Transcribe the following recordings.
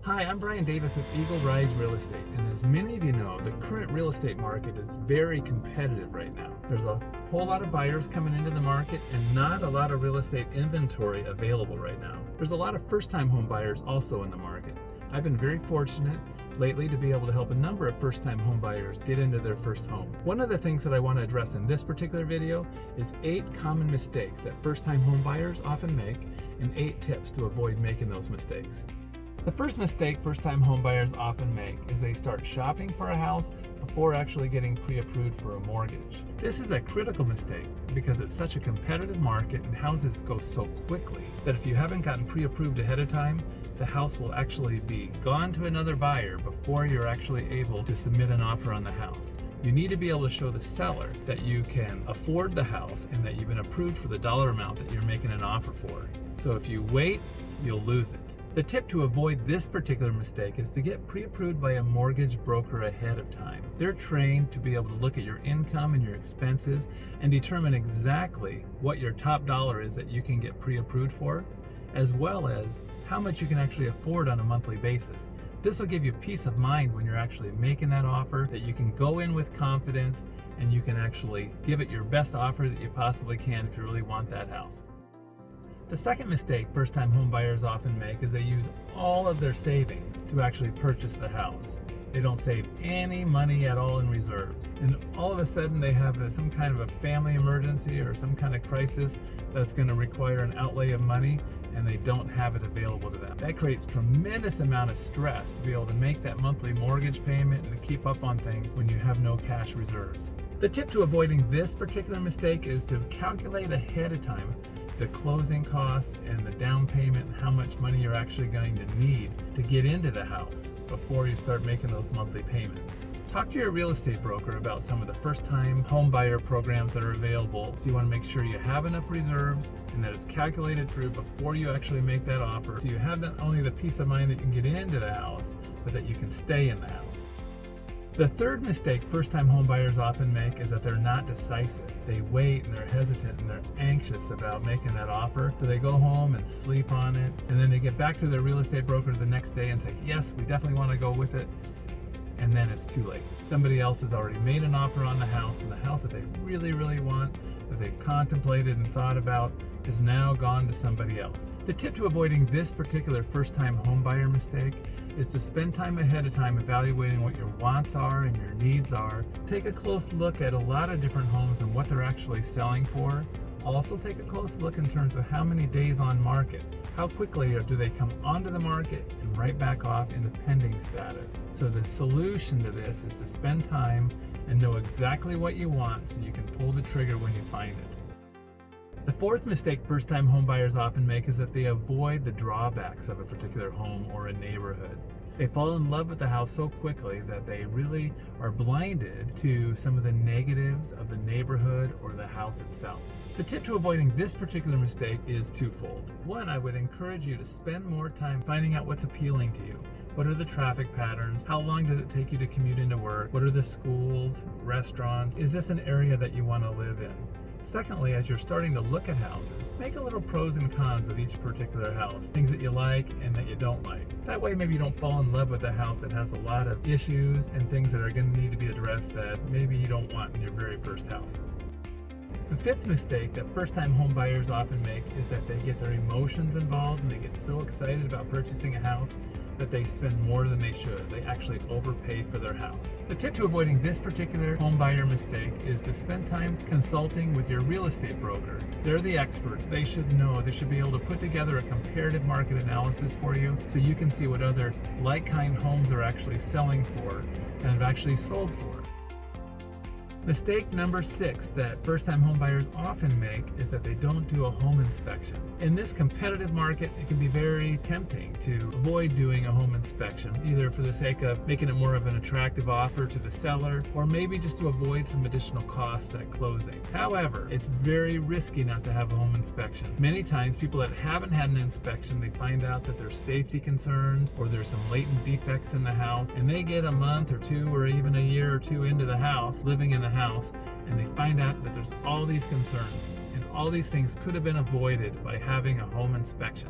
Hi, I'm Brian Davis with Eagle Rise Real Estate, and as many of you know, the current real estate market is very competitive right now. There's a whole lot of buyers coming into the market and not a lot of real estate inventory available right now. There's a lot of first-time home buyers also in the market. I've been very fortunate lately to be able to help a number of first-time home buyers get into their first home. One of the things that I want to address in this particular video is 8 common mistakes that first-time home buyers often make and 8 tips to avoid making those mistakes. The first mistake first-time homebuyers often make is they start shopping for a house before actually getting pre-approved for a mortgage. This is a critical mistake because it's such a competitive market and houses go so quickly that if you haven't gotten pre-approved ahead of time, the house will actually be gone to another buyer before you're actually able to submit an offer on the house. You need to be able to show the seller that you can afford the house and that you've been approved for the dollar amount that you're making an offer for. So if you wait, you'll lose it. The tip to avoid this particular mistake is to get pre-approved by a mortgage broker ahead of time. They're trained to be able to look at your income and your expenses and determine exactly what your top dollar is that you can get pre-approved for, as well as how much you can actually afford on a monthly basis. This will give you peace of mind when you're actually making that offer, that you can go in with confidence and you can actually give it your best offer that you possibly can if you really want that house. The second mistake first-time home buyers often make is they use all of their savings to actually purchase the house. They don't save any money at all in reserves. And all of a sudden they have some kind of a family emergency or some kind of crisis that's going to require an outlay of money, and they don't have it available to them. That creates tremendous amount of stress to be able to make that monthly mortgage payment and to keep up on things when you have no cash reserves. The tip to avoiding this particular mistake is to calculate ahead of time the closing costs and the down payment and how much money you're actually going to need to get into the house before you start making those monthly payments. Talk to your real estate broker about some of the first-time home buyer programs that are available. So you want to make sure you have enough reserves and that it's calculated through before you actually make that offer. So you have not only the peace of mind that you can get into the house, but that you can stay in the house. The third mistake first-time home buyers often make is that they're not decisive. They wait and they're hesitant and they're anxious about making that offer. So they go home and sleep on it, and then they get back to their real estate broker the next day and say, yes, we definitely want to go with it. And then it's too late. Somebody else has already made an offer on the house, and the house that they really, really want, that they've contemplated and thought about, is now gone to somebody else. The tip to avoiding this particular first-time home buyer mistake is to spend time ahead of time evaluating what your wants are and your needs are. Take a close look at a lot of different homes and what they're actually selling for. Also take a close look in terms of how many days on market. How quickly do they come onto the market and right back off into pending status. So the solution to this is to spend time and know exactly what you want so you can pull the trigger when you find it. The fourth mistake first-time home buyers often make is that they avoid the drawbacks of a particular home or a neighborhood. They fall in love with the house so quickly that they really are blinded to some of the negatives of the neighborhood or the house itself. The tip to avoiding this particular mistake is twofold. One, I would encourage you to spend more time finding out what's appealing to you. What are the traffic patterns? How long does it take you to commute into work? What are the schools, restaurants? Is this an area that you want to live in? Secondly, as you're starting to look at houses, make a little pros and cons of each particular house, things that you like and that you don't like. That way maybe you don't fall in love with a house that has a lot of issues and things that are going to need to be addressed that maybe you don't want in your very first house. The fifth mistake that first-time home buyers often make is that they get their emotions involved and they get so excited about purchasing a house that they spend more than they should. They actually overpay for their house. The tip to avoiding this particular home buyer mistake is to spend time consulting with your real estate broker. They're the expert. They should know. They should be able to put together a comparative market analysis for you so you can see what other like-kind homes are actually selling for and have actually sold for. Mistake number 6 that first-time home buyers often make is that they don't do a home inspection. In this competitive market, it can be very tempting to avoid doing a home inspection, either for the sake of making it more of an attractive offer to the seller, or maybe just to avoid some additional costs at closing. However, it's very risky not to have a home inspection. Many times, people that haven't had an inspection, they find out that there's safety concerns or there's some latent defects in the house, and they get a month or two or even a year or two into the house, living in the house, and they find out that there's all these concerns, and all these things could have been avoided by having a home inspection.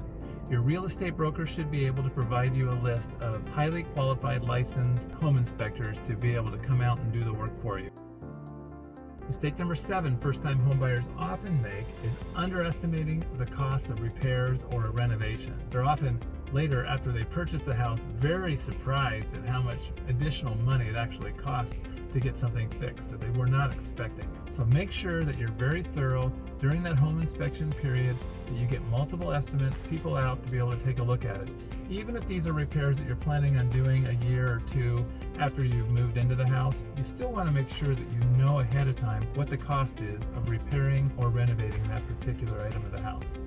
Your real estate broker should be able to provide you a list of highly qualified licensed home inspectors to be able to come out and do the work for you. Mistake number 7 first-time homebuyers often make is underestimating the cost of repairs or a renovation. They're often later, after they purchase the house, very surprised at how much additional money it actually costs to get something fixed that they were not expecting. So make sure that you're very thorough during that home inspection period, that you get multiple estimates, people out to be able to take a look at it. Even if these are repairs that you're planning on doing a year or two after you've moved into the house, you still want to make sure that you know ahead of time what the cost is of repairing or renovating that particular item of the house.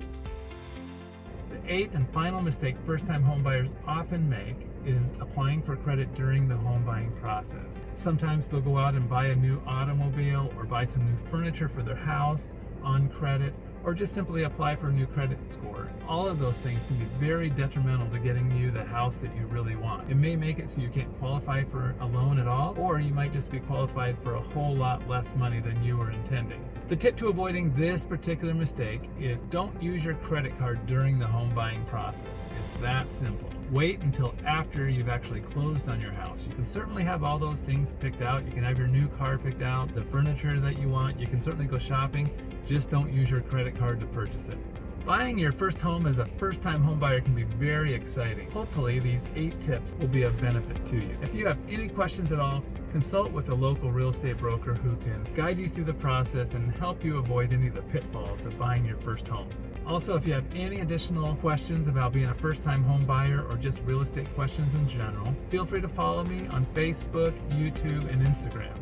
The 8th and final mistake first-time homebuyers often make is applying for credit during the home buying process. Sometimes they'll go out and buy a new automobile or buy some new furniture for their house on credit, or just simply apply for a new credit score. All of those things can be very detrimental to getting you the house that you really want. It may make it so you can't qualify for a loan at all, or you might just be qualified for a whole lot less money than you were intending. The tip to avoiding this particular mistake is don't use your credit card during the home buying process. It's that simple. Wait until after you've actually closed on your house. You can certainly have all those things picked out. You can have your new car picked out, the furniture that you want. You can certainly go shopping. Just don't use your credit card to purchase it. Buying your first home as a first-time home buyer can be very exciting. Hopefully, these 8 tips will be of benefit to you. If you have any questions at all, consult with a local real estate broker who can guide you through the process and help you avoid any of the pitfalls of buying your first home. Also, if you have any additional questions about being a first-time home buyer or just real estate questions in general, feel free to follow me on Facebook, YouTube, and Instagram.